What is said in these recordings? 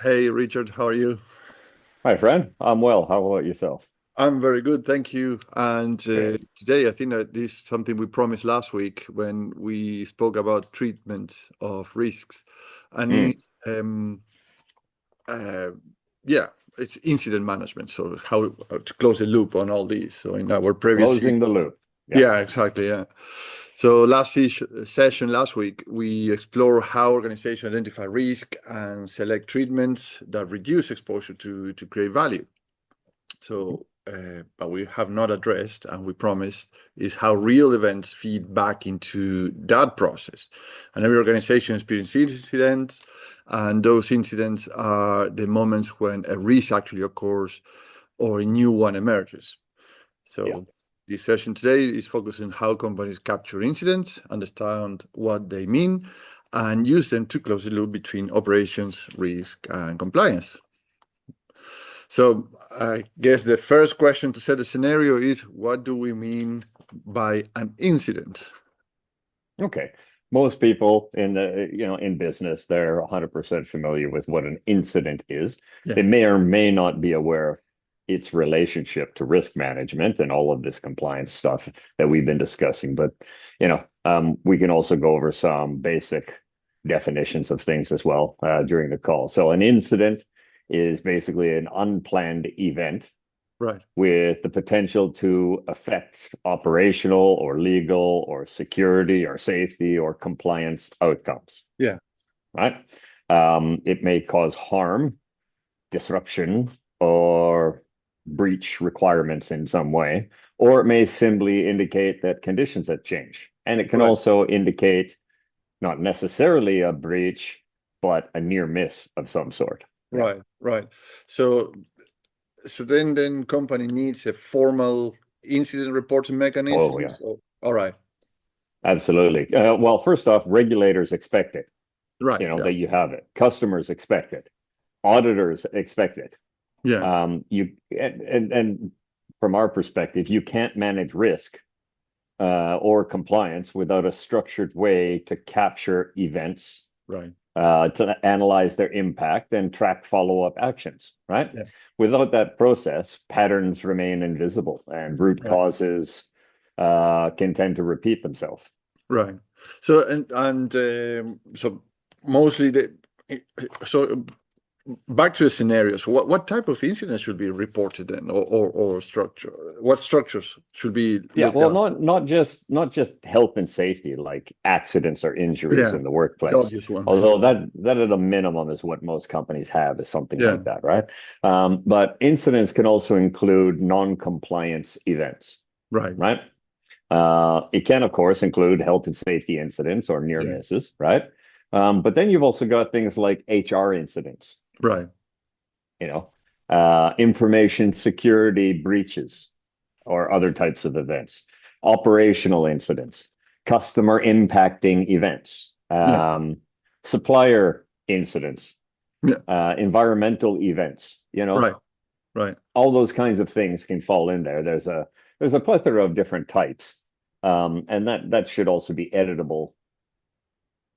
Hey Richard, how are you? Hi, friend. I'm well. How about yourself? I'm very good, thank you. And Good. today I think that this is something we promised last week when we spoke about treatment of risks. And Mm. it's uh, yeah, it's incident management. So how to close the loop on all these. So in our previous Closing the loop. Yeah. yeah, exactly, yeah. So session last week, we explore how organizations identify risk and select treatments that reduce exposure to create value. Mhm. So, but we have not addressed, and we promised, is how real events feed back into that process. And every organization experiences incidents, and those incidents are the moments when a risk actually occurs or a new one emerges. Yeah. So, this session today is focused on how companies capture incidents, understand what they mean, and use them to close the loop between operations, risk, and compliance. So I guess the first question to set a scenario is, what do we mean by an incident? Okay. Most people in business, they're 100% familiar with what an incident is. Yeah, They may or may not be aware of its relationship to risk management and all of this compliance stuff that we've been discussing. But, we can also go over some basic definitions of things as well during the call. So an incident is basically an unplanned event right. with the potential to affect operational or legal or security or safety or compliance outcomes, Yeah, right? It may cause harm, disruption, or breach requirements in some way, or it may simply indicate that conditions have changed. And it can right, also indicate not necessarily a breach, but a near miss of some sort. Yeah. right. So, so then company needs a formal incident reporting Oh, mechanism. yeah. So, all right, Absolutely. Well, first off, regulators expect it, right. Yeah, that you have it. Customers expect it. Auditors expect it. yeah, You and from our perspective, you can't manage risk or compliance without a structured way to capture events, right. to analyze their impact and track follow-up actions, right? Yeah, Without that process, patterns remain invisible and root right, causes can tend to repeat themselves. right. So so mostly so back to the scenarios. What type of incidents should be reported then, or structure? What structures should be Yeah, looked well, after? not just health and safety, like accidents or injuries Yeah, in the the workplace. obvious one. Although that at a minimum is what most companies have, is something Yeah, like that, right? But incidents can also include non-compliance events, right. right? It can, of course, include health and safety incidents or near Yeah, misses, right? But then you've also got things like HR incidents, right. you know, information security breaches or other types of events, operational incidents, customer impacting events, Yeah, supplier incidents, yeah, environmental events, right, right, all those kinds of things can fall in there. There's a plethora of different types. And that should also be editable.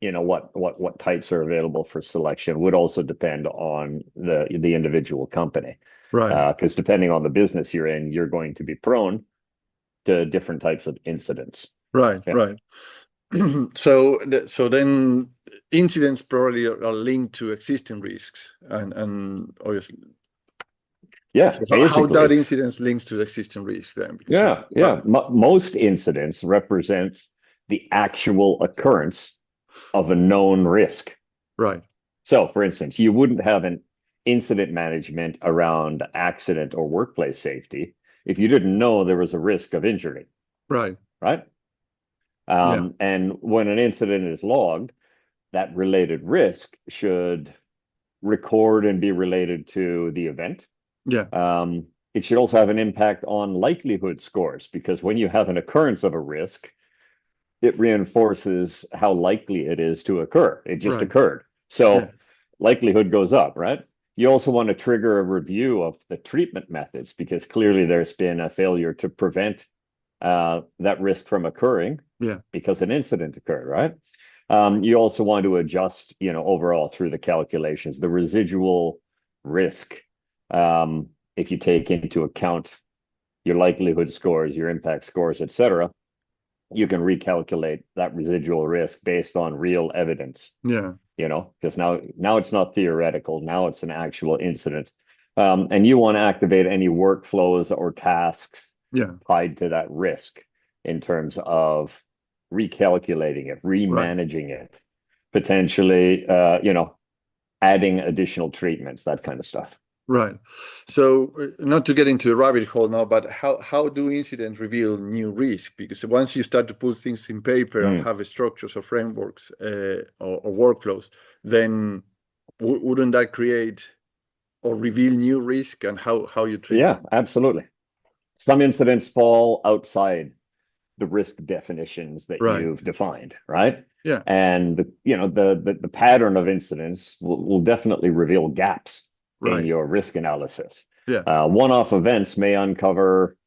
What types are available for selection would also depend on the individual company. right, Because depending on the business you're in, you're going to be prone to different types of incidents. right, Yeah. right. So then incidents probably are linked to existing risks, and obviously, Yeah, so how that basically. incidents links to the existing risk then, because if Yeah, you have yeah. Most incidents represent the actual occurrence of a known risk. right, So, for instance, you wouldn't have an incident management around accident or workplace safety if you didn't know there was a risk of injury, right, right? yeah, And when an incident is logged, that related risk should record and be related to the event. yeah, It should also have an impact on likelihood scores because when you have an occurrence of a risk, it reinforces how likely it is to occur. It just right, occurred. yeah, So likelihood goes up, right? You also want to trigger a review of the treatment methods because clearly there's been a failure to prevent that risk from occurring yeah, because an incident occurred, right? You also want to adjust, overall through the calculations, the residual risk. If you take into account your likelihood scores, your impact scores, et cetera, you can recalculate that residual risk based on real evidence, Yeah. because now it's not theoretical. Now it's an actual incident. And you want to activate any workflows or tasks Yeah. tied to that risk in terms of recalculating it, Right. remanaging it, potentially, adding additional treatments, that kind of stuff. Right. So, not to get into a rabbit hole now, but how do incidents reveal new risk? Because once you start to put things in paper and Mm. have structures or frameworks or workflows, then wouldn't that create or reveal new risk and how you treat Yeah, them? absolutely. Some incidents fall outside the risk definitions that Right. you've defined, right? Yeah. And the pattern of incidents will definitely reveal gaps in Right. your risk analysis. Yeah. One-off events may uncover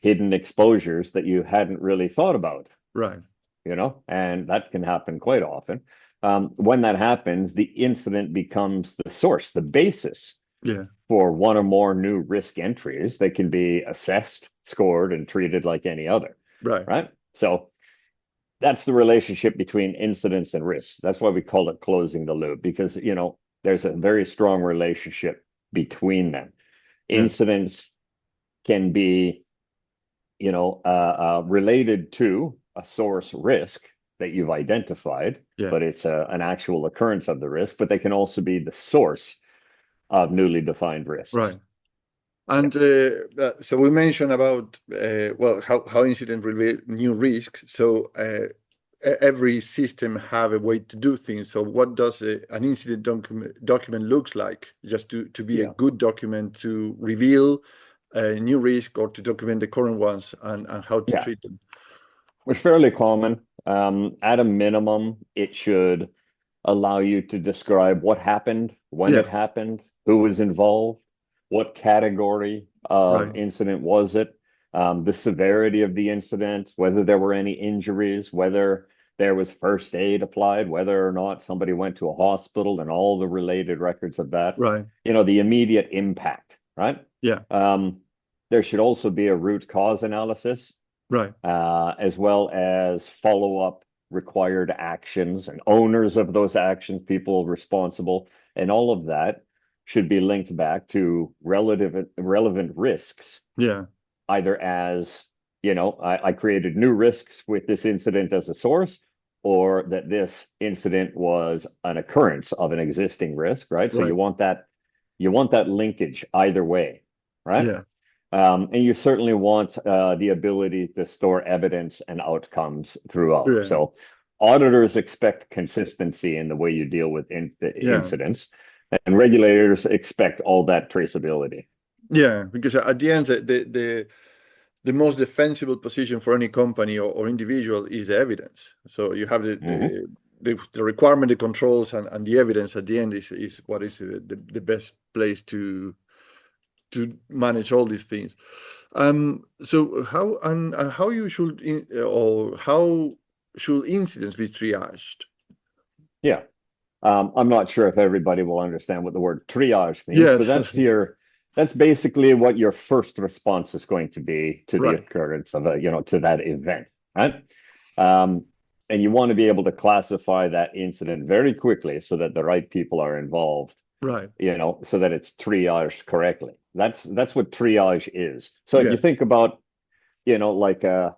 hidden exposures that you hadn't really thought about, Right. and that can happen quite often. When that happens, the incident becomes the source, the basis Yeah. for one or more new risk entries that can be assessed, scored, and treated like any other, Right. right? So that's the relationship between incidents and risks. That's why we call it closing the loop, because there's a very strong relationship between them. Yeah. Incidents can be related to a source risk that you've identified, Yeah. but it's an actual occurrence of the risk, but they can also be the source of newly defined risks. Right. And so we mentioned about well how incident reveal new risk. So every system have a way to do things. So what does an incident document looks like? Just to be a Yeah. good document to reveal a new risk or to document the current ones and how to Yeah. treat them. It's fairly common. At a minimum, it should allow you to describe what happened, when Yeah. it happened, who was involved, what category of Right. incident was it, the severity of the incident, whether there were any injuries, whether there was first aid applied, whether or not somebody went to a hospital, and all the related records of that, Right. the immediate impact, right? Yeah. Um, there should also be a root cause analysis, Right. as well as follow up required actions and owners of those actions, people responsible, and all of that should be linked back to relevant risks, Yeah. either as, I created new risks with this incident as a source, or that this incident was an occurrence of an existing risk, right? So Right. you want that linkage either way, right? Yeah. And you certainly want the ability to store evidence and outcomes throughout. Yeah. So auditors expect consistency in the way you deal with Yeah. incidents, and regulators expect all that traceability. Yeah. Because at the end, the most defensible position for any company or individual is evidence. So you have Mhm. the requirement, the controls, and the evidence at the end is what is the best place to manage all these things. So how you should or how should incidents be triaged? Yeah. I'm not sure if everybody will understand what the word triage means, Yeah, but that's basically what your first response is going to be to the right, occurrence of to that event, right? Um, and you want to be able to classify that incident very quickly so that the right people are involved, right, so that it's triaged correctly. That's what triage is. So if yeah, you think about, like a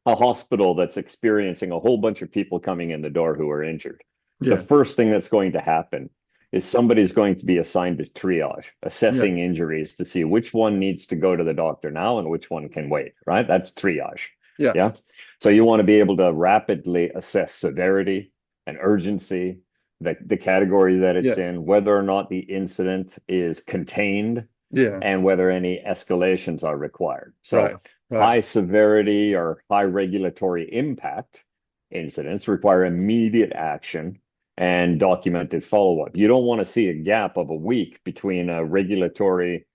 hospital that's experiencing a whole bunch of people coming in the door who are injured, the yeah, first thing that's going to happen is somebody's going to be assigned to triage, yeah, assessing injuries to see which one needs to go to the doctor now and which one can wait, right? That's triage. yeah, Yeah. So you want to be able to rapidly assess severity and urgency, the category that it's yeah, in, whether or not the incident is contained, yeah, and whether any escalations are required. right, So right, high severity or high regulatory impact incidents require immediate action and documented follow-up. You don't want to see a gap of a week between a regulatory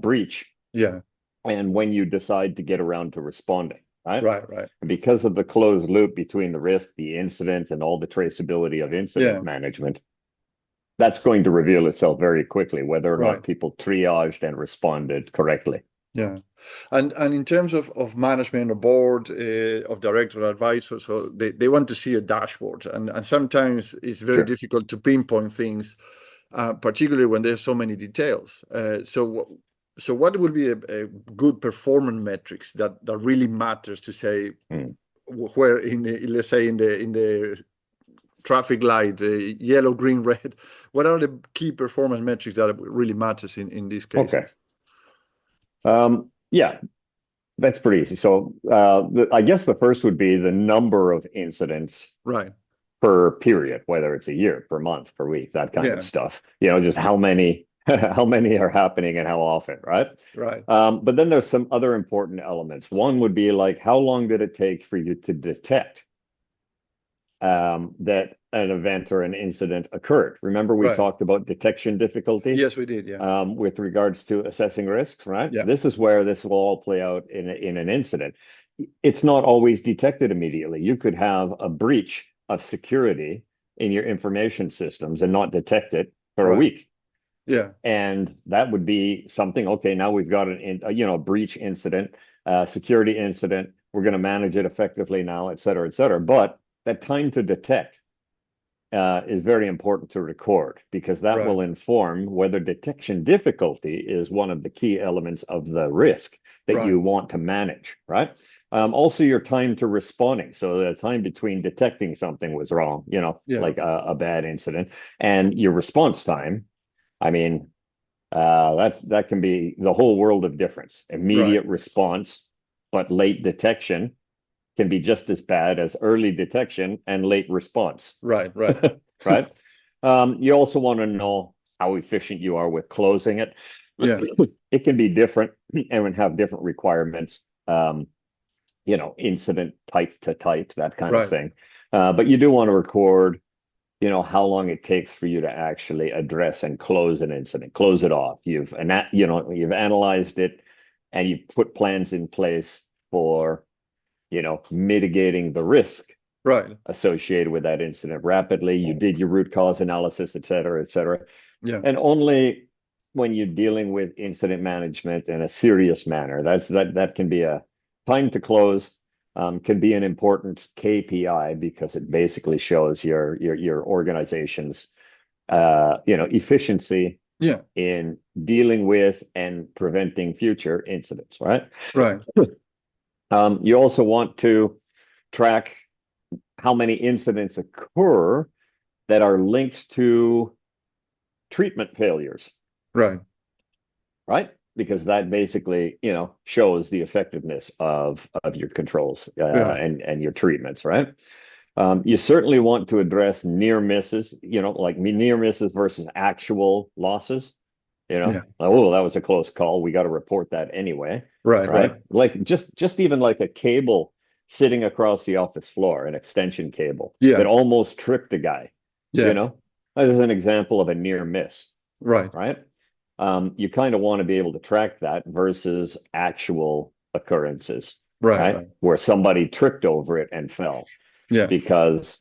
breach yeah, and when you decide to get around to responding. right? Right, right. And because of the closed loop between the risk, the incident, and all the traceability of incident Yeah, management, that's going to reveal itself very quickly whether or not right. people triaged and responded correctly. Yeah. And in terms of management or board of director or advisor, so they want to see a dashboard. And sometimes it's very Sure. difficult to pinpoint things, particularly when there's so many details. So what would be a good performance metrics that really matters to say Mm. where in the, let's say in the traffic light, yellow, green, red, what are the key performance metrics that really matters in these Okay. cases? Yeah, that's pretty easy. So I guess the first would be the number of incidents Right. per period, whether it's a year, per month, per week, that kind of Yeah. stuff. Just how many how many are happening and how often, right? Right. But then there's some other important elements. One would be like, how long did it take for you to detect that an event or an incident occurred? Remember, we Right. talked about detection difficulty Yes, we did. Yeah. with regards to assessing risks, right? Yeah. This is where this will all play out in an incident. It's not always detected immediately. You could have a breach of security in your information systems and not detect it for a Right. week. Yeah. And that would be something, okay, now we've got a breach incident, security incident. We're going to manage it effectively now, et cetera, et cetera. But that time to detect is very important to record because that Right. will inform whether detection difficulty is one of the key elements of the risk that Right. you want to manage, right? Also, your time to responding. So the time between detecting something was wrong, Yeah. like a bad incident, and your response time. I mean, that can be the whole world of difference. Right. Immediate response, but late detection can be just as bad as early detection and late response. Right. Right. Right? You also want to know how efficient you are with closing it. Yeah. It can be different and have different requirements, incident type to type, that kind of Right. thing. But you do want to record, how long it takes for you to actually address and close an incident, close it off. You've analyzed it and you've put plans in place for, mitigating the risk Right. associated with that incident rapidly. You did your root cause analysis, et cetera, et cetera. Yeah. And only when you're dealing with incident management in a serious manner, that can be a time to close, can be an important KPI because it basically shows your organization's efficiency Yeah. in dealing with and preventing future incidents, right? Right. You also want to track how many incidents occur that are linked to treatment failures, Right. right? Because that basically, shows the effectiveness of your controls Yeah. and your treatments, right? You certainly want to address near misses, like near misses versus actual losses. Yeah. Oh, that was a close call. We got to report that anyway, Right. Right. right? Like just even like a cable sitting across the office floor, an extension cable that Yeah. almost tripped a guy, you Yeah. know? That is an example of a near miss, Right. right? You kind of want to be able to track that versus actual occurrences, Right. right? Right. Where somebody tripped over it and fell, Yeah. because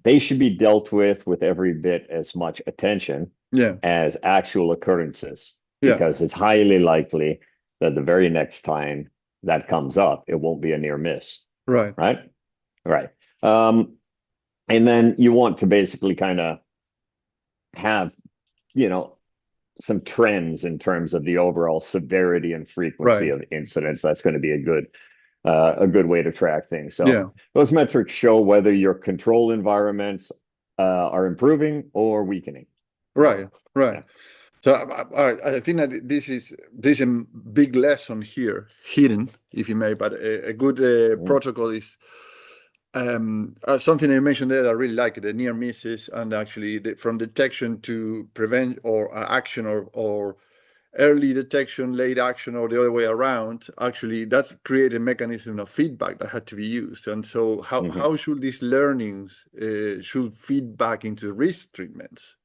they should be dealt with every bit as much attention Yeah. as actual occurrences, Yeah. because it's highly likely that the very next time that comes up, it won't be a near miss, Right. right? Right. Um, and then you want to basically kind of have, you know, some trends in terms of the overall severity and frequency Right. of incidents. That's going to be a good way to track things. So Yeah. those metrics show whether your control environments are improving or weakening. Right. Right. Yeah. So I think that this is a big lesson here, hidden, if you may. But a good Mm. protocol is something I mentioned there. I really like it, the near misses, and actually from detection to prevent or action or early detection, late action, or the other way around. Actually, that created a mechanism of feedback that had to be used. And so, Mhm. how should these learnings should feed back into risk treatments?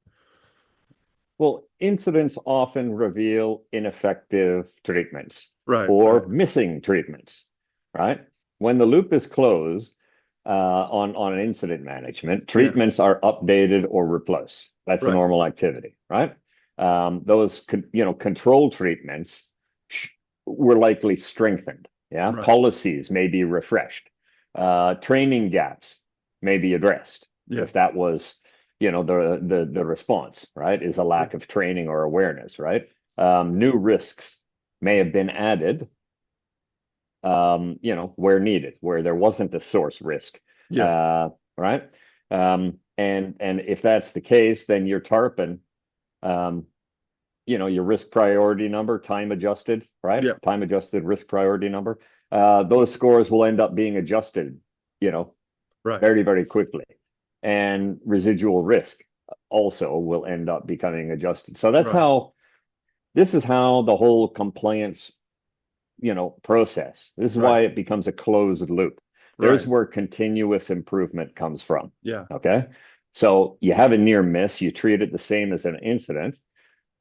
Well, incidents often reveal ineffective treatments Right. Right. or missing treatments, right? when the loop is closed on an incident management, Yeah. treatments are updated or replaced. That's a Right. normal activity, right? Those control treatments were likely strengthened. Yeah, Right. policies may be refreshed. Training gaps may be addressed Yeah. if that was the response, right, is a Yeah. lack of training or awareness, right? New risks may have been added, where needed, where there wasn't a source risk, Yeah. right? And if that's the case, then your tarpon, um, your risk priority number, time adjusted, right? Yeah. Time adjusted risk priority number. Those scores will end up being adjusted, Right. very, very quickly. And residual risk also will end up becoming adjusted. So Right. this is how the whole compliance, process. This is Right. why it becomes a closed loop. There's Right. where continuous improvement comes from. Yeah. Okay. So you have a near miss, you treat it the same as an incident,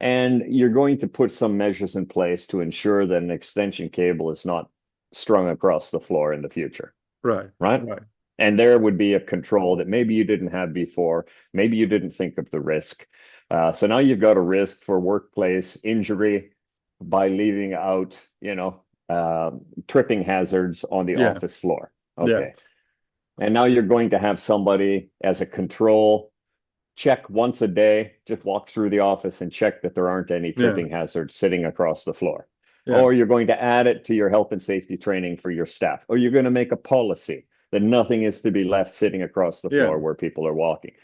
and you're going to put some measures in place to ensure that an extension cable is not strung across the floor in the future, Right. right? Right. And there would be a control that maybe you didn't have before. Maybe you didn't think of the risk. So now you've got a risk for workplace injury by leaving out, uh, tripping hazards on the Yeah. office floor. Yeah. Okay. And now you're going to have somebody as a control check once a day, just walk through the office and check that there aren't any Yeah. tripping hazards sitting across the floor. Yeah. Or you're going to add it to your health and safety training for your staff. Or you're going to make a policy that nothing is to be left sitting across the Yeah. floor where people are walking.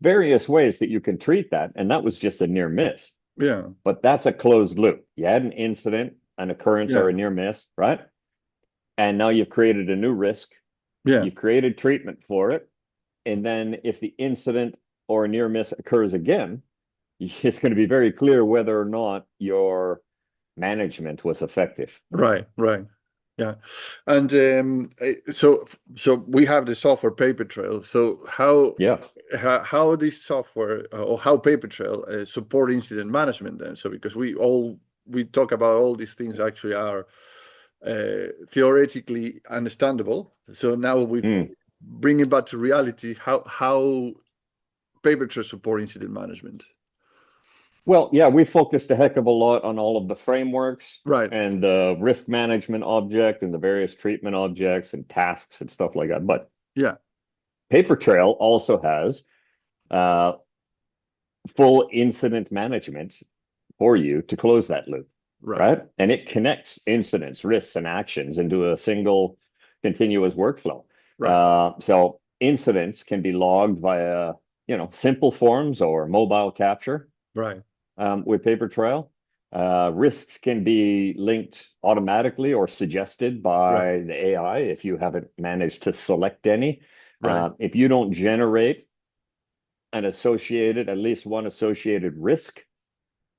Various ways that you can treat that. And that was just a near miss. Yeah. But that's a closed loop. You had an incident, an occurrence, or Yeah. a near miss, right? And now you've created a new risk. Yeah. You've created treatment for it. And then if the incident or a near miss occurs again, it's going to be very clear whether or not your management was effective. Right. Right. Yeah. And so we have the software pAIperTrai. So Yeah. how this software or how pAIperTrai support incident management then? So because we talk about all these things actually are theoretically understandable. So now we bring it back to reality. How pAIperTrai support incident management? Well, yeah, we focused a heck of a lot on all of the frameworks Right. and the risk management object and the various treatment objects and tasks and stuff like that. But Yeah. pAIperTrai also has uh, full incident management for you to close that loop, Right. right? And it connects incidents, risks, and actions into a single continuous workflow. Right. So incidents can be logged via, simple forms or mobile capture Right. with pAIperTrai. Risks can be linked automatically or suggested Right. by the AI if you haven't managed to select any. Right. If you don't generate at least one associated risk,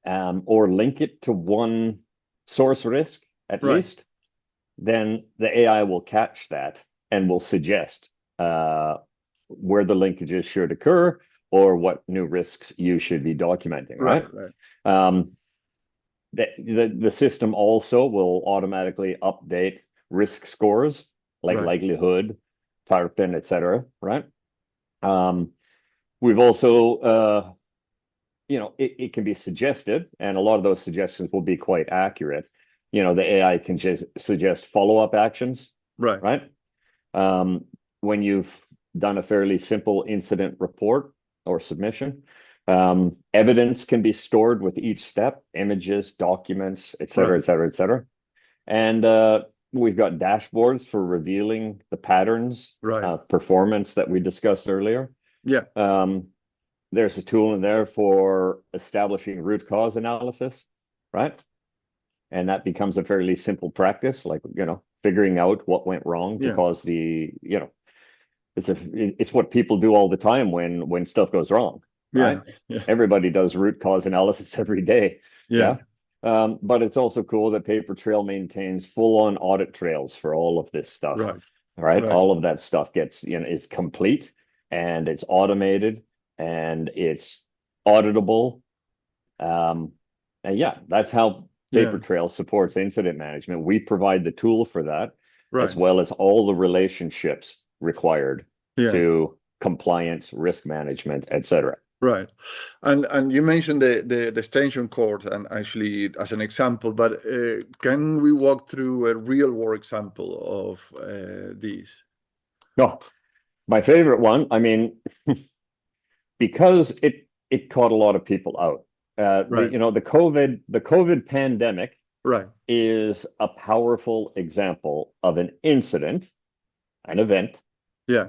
or link it to one source risk at Right. least, then the AI will catch that and will suggest where the linkages should occur or what new risks you should be documenting, Right. right? Right. The system also will automatically update risk scores like Right. likelihood, tarpon, etc., right? We've also it can be suggested, and a lot of those suggestions will be quite accurate. The AI can just suggest follow-up actions, Right. right? When you've done a fairly simple incident report or submission, evidence can be stored with each step, images, documents, et cetera, Right. et cetera, et cetera. And we've got dashboards for revealing the patterns, Right. performance that we discussed earlier. Yeah. There's a tool in there for establishing root cause analysis, right? And that becomes a fairly simple practice, like, figuring out what went wrong to Yeah. cause it's what people do all the time when stuff goes wrong, Yeah. right? Yeah. Everybody does root cause analysis every day. Yeah. Yeah. But it's also cool that pAIperTrai maintains full-on audit trails for all of this stuff, Right. right? Right. All of that stuff is complete and it's automated and it's auditable. And yeah, that's how Yeah. pAIperTrai supports incident management. We provide the tool for that. as Right. well as all the relationships required Yeah. to compliance, risk management, etc. Right. And you mentioned the extension cord and actually as an example, but can we walk through a real world example of these? No, my favorite one, I mean, because it caught a lot of people out. Right. The COVID pandemic Right. is a powerful example of an incident, an event Yeah.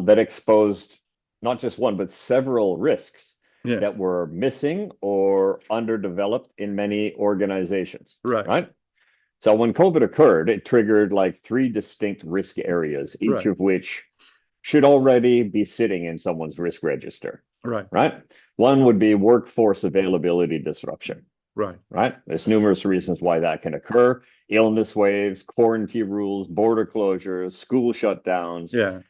that exposed not just one, but several risks Yeah. that were missing or underdeveloped in many organizations, Right. right? So when COVID occurred, it triggered like three distinct risk areas, each Right. of which should already be sitting in someone's risk register, Right. right? One would be workforce availability disruption, Right. right? There's numerous reasons why that can occur: illness waves, quarantine rules, border closures, school shutdowns, Yeah.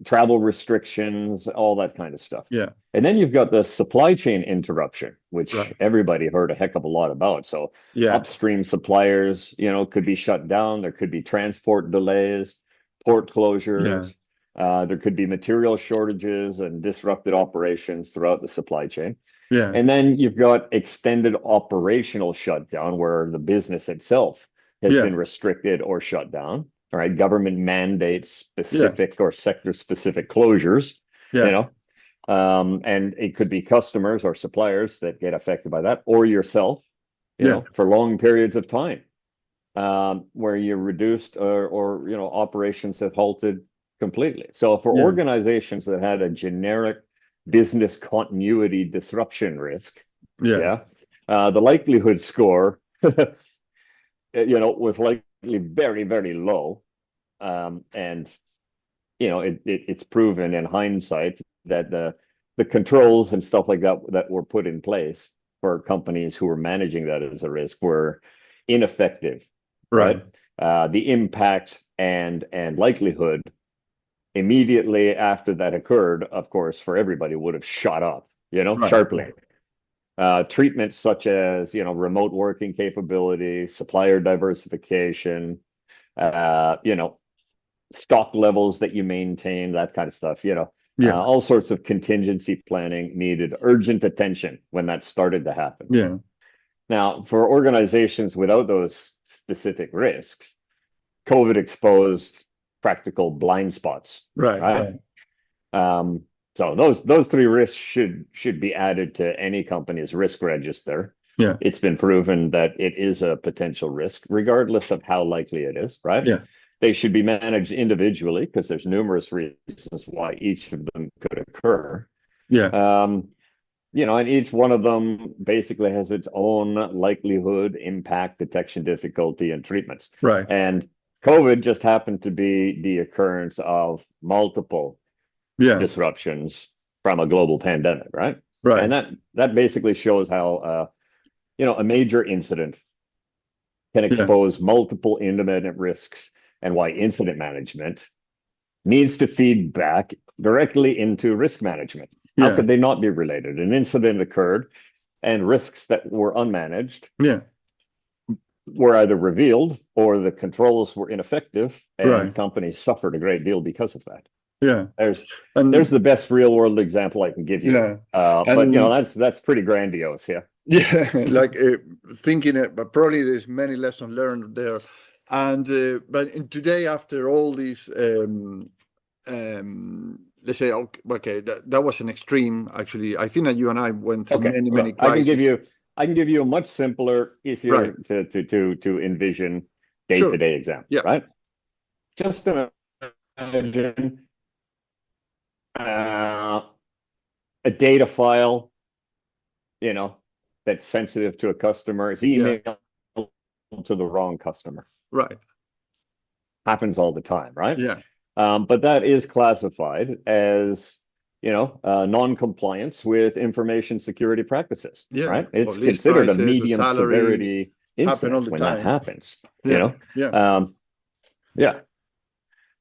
travel restrictions, all that kind of stuff. Yeah. And then you've got the supply chain interruption, which Right. everybody heard a heck of a lot about. So Yeah. upstream suppliers, could be shut down. There could be transport delays, port Yeah. closures. There could be material shortages and disrupted operations throughout the supply chain. Yeah. And then you've got extended operational shutdown where the business itself has Yeah. been restricted or shut down. All right, government mandates Yeah. specific or sector specific closures, you Yeah. know, and it could be customers or suppliers that get affected by that, or yourself, Yeah. for long periods of time, where you're reduced or operations have halted completely. So for Yeah. organizations that had a generic business continuity disruption risk, Yeah. yeah, the likelihood score, was likely very, very low. And it's proven in hindsight that the controls and stuff like that that were put in place for companies who were managing that as a risk were ineffective, Right. right? The impact and likelihood immediately after that occurred, of course, for everybody would have shot up, Right. sharply. Treatments such as remote working capability, supplier diversification, uh, you know, stock levels that you maintain, that kind of stuff, Yeah. all sorts of contingency planning needed urgent attention when that started to happen. Yeah. Now, for organizations without those specific risks, COVID exposed practical blind spots, Right. right? Um, so those three risks should be added to any company's risk register. Yeah. It's been proven that it is a potential risk, regardless of how likely it is, right? Yeah. They should be managed individually because there's numerous reasons why each of them could occur. Yeah. Um, and each one of them basically has its own likelihood, impact, detection difficulty, and treatments. Right. And COVID just happened to be the occurrence of multiple Yeah. disruptions from a global pandemic, right? Right. And that basically shows how a major incident can Yeah. expose multiple independent risks and why incident management needs to feed back directly into risk management. How Yeah. could they not be related? An incident occurred and risks that were unmanaged Yeah. were either revealed or the controls were ineffective and Right. companies suffered a great deal because of that. Yeah. There's And the best real world example I can give you. yeah. But And that's pretty grandiose, yeah. yeah, like thinking it, but probably there's many lessons learned there. And but today, after all these, let's say, okay, that was an extreme. Actually, I think that you and I went through Okay, many look, crises. I can give you a much simpler, Right. easier to envision Sure. day-to-day example, Yeah. right? Just imagine a data file, that's sensitive to a customer is Yeah. emailed to the wrong customer. Right. Happens all the time, right? Yeah. But that is classified as non-compliance with information security practices, Yeah. right? Or It's lease considered a prices or medium salaries severity happen all incident the when that time. happens. Yeah. Yeah. Yeah.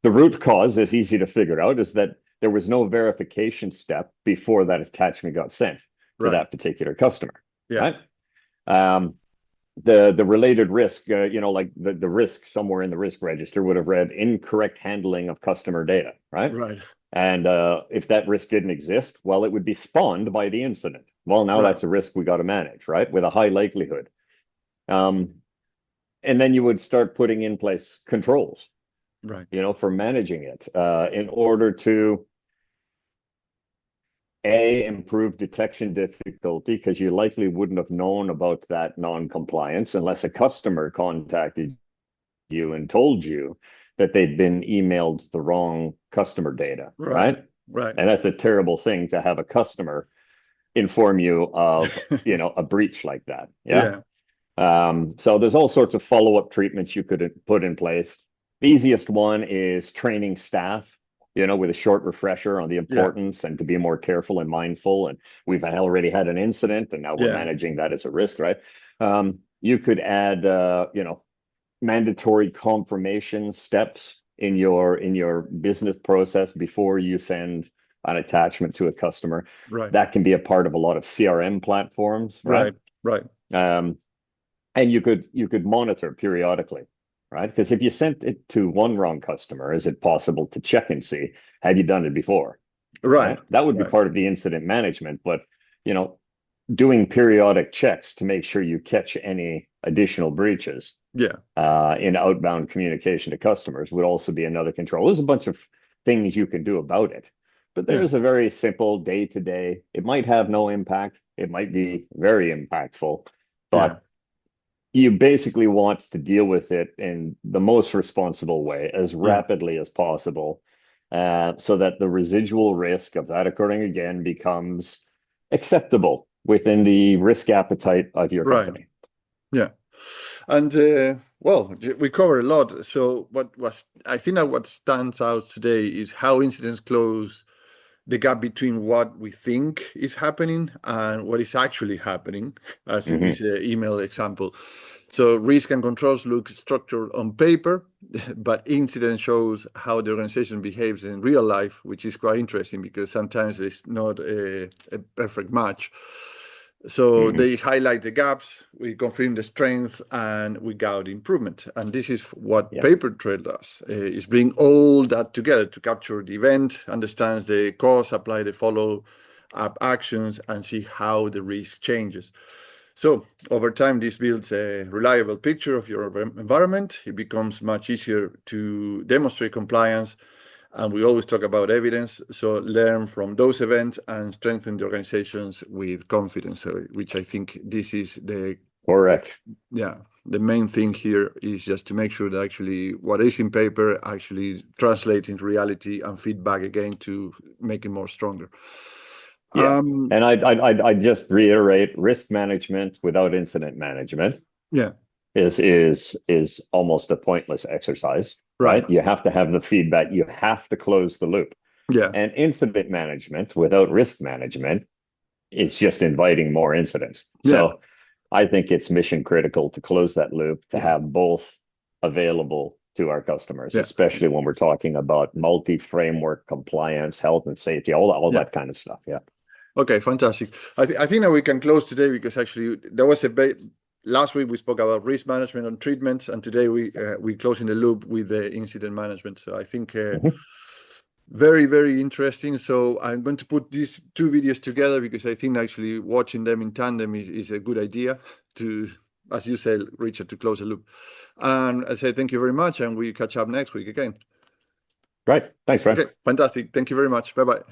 The root cause is easy to figure out is that there was no verification step before that attachment got sent to Right. that particular customer, Yeah. right? Um, the related risk, like the risk somewhere in the risk register would have read incorrect handling of customer data, right? Right. And if that risk didn't exist, well, it would be spawned by the incident. Well, now Right. that's a risk we got to manage, right? With a high likelihood. Um, and then you would start putting in place controls, Right. for managing it in order to improve detection difficulty, because you likely wouldn't have known about that non-compliance unless a customer contacted you and told you that they'd been emailed the wrong customer data, Right. right? Right. And that's a terrible thing to have a customer inform you of, a breach like that. Yeah. Yeah. So there's all sorts of follow-up treatments you could put in place. The easiest one is training staff, with a short refresher on the Yeah. importance and to be more careful and mindful. And we've already had an incident, and now we're Yeah. managing that as a risk, right? You could add, mandatory confirmation steps in your business process before you send an attachment to a customer. Right. That can be a part of a lot of CRM platforms, right? Right. Right. Um, and you could monitor periodically, right? Because if you sent it to one wrong customer, is it possible to check and see, have you done it before? Right. Right? That would be Right. part of the incident management, but you know, doing periodic checks to make sure you catch any additional breaches Yeah. in outbound communication to customers would also be another control. There's a bunch of things you can do about it, but Yeah. there's a very simple day to day. It might have no impact. It might be very impactful, Yeah. but you basically want to deal with it in the most responsible way as Yeah. rapidly as possible, so that the residual risk of that occurring again becomes acceptable within the risk appetite of your Right. company. Yeah. And well, we covered a lot. So what was I think that what stands out today is how incidents close the gap between what we think is happening and what is actually happening, as in this Hmm. email example. So risk and controls look structured on paper, but incident shows how the organization behaves in real life, which is quite interesting because sometimes it's not a perfect match. So Hmm. they highlight the gaps, we confirm the strength, and we guide improvement. And this is what Yeah, pAIperTrai does: is bring all that together to capture the event, understands the cause, apply the follow-up actions, and see how the risk changes. So over time, this builds a reliable picture of your environment. It becomes much easier to demonstrate compliance, and we always talk about evidence. So learn from those events and strengthen the organizations with confidence. So, which I think this is correct. yeah, the main thing here is just to make sure that actually what is in paper actually translates into reality and feedback again to make it more stronger. Yeah. Um, And I just reiterate, risk management without incident management yeah, is almost a pointless exercise, right. right? You have to have the feedback, you have to close the loop. Yeah, And incident management without risk management is just inviting more incidents. yeah, So I think it's mission critical to close that loop, to yeah, have both available to our customers, yeah, especially when we're talking about multi-framework compliance, health and safety, all yeah. that kind of stuff. Yeah. Okay, fantastic. I think that we can close today because actually there was last week we spoke about risk management and treatments, and today we closing the loop with the incident management. So I think Mhm. very, very interesting. So I'm going to put these two videos together because I think actually watching them in tandem is a good idea to, as you said, Richard, to close the loop. And I say thank you very much, and we catch up next week again. Great. Thanks, Fran. Okay, fantastic. Thank you very much. Bye bye.